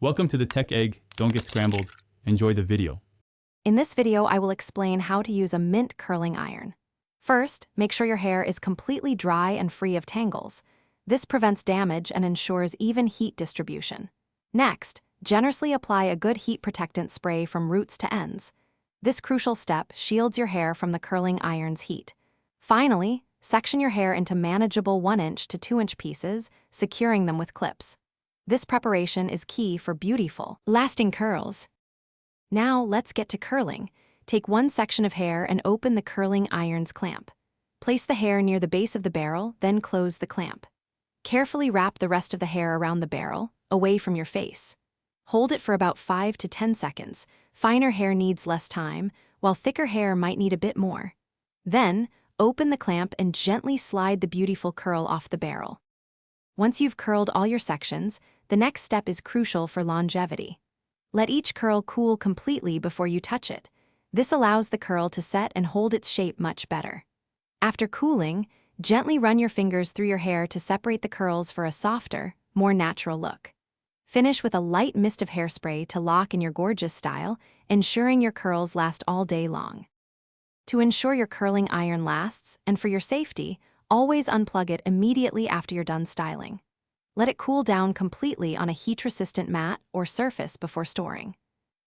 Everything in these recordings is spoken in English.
Welcome to the Tech Egg. Don't get scrambled. Enjoy the video. In this video, I will explain how to use a mint curling iron. First, make sure your hair is completely dry and free of tangles. This prevents damage and ensures even heat distribution. Next, generously apply a good heat protectant spray from roots to ends. This crucial step shields your hair from the curling iron's heat. Finally, section your hair into manageable 1-inch to 2-inch pieces, securing them with clips. This preparation is key for beautiful, lasting curls. Now let's get to curling. Take one section of hair and open the curling iron's clamp. Place the hair near the base of the barrel, then close the clamp. Carefully wrap the rest of the hair around the barrel, away from your face. Hold it for about 5 to 10 seconds. Finer hair needs less time, while thicker hair might need a bit more. Then, open the clamp and gently slide the beautiful curl off the barrel. Once you've curled all your sections, the next step is crucial for longevity. Let each curl cool completely before you touch it. This allows the curl to set and hold its shape much better. After cooling, gently run your fingers through your hair to separate the curls for a softer, more natural look. Finish with a light mist of hairspray to lock in your gorgeous style, ensuring your curls last all day long. To ensure your curling iron lasts, and for your safety, always unplug it immediately after you're done styling. Let it cool down completely on a heat-resistant mat or surface before storing.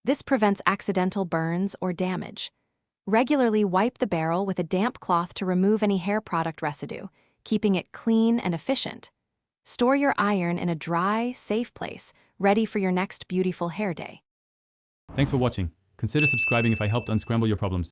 This prevents accidental burns or damage. Regularly wipe the barrel with a damp cloth to remove any hair product residue, keeping it clean and efficient. Store your iron in a dry, safe place, ready for your next beautiful hair day. Thanks for watching. Consider subscribing if I helped unscramble your problems.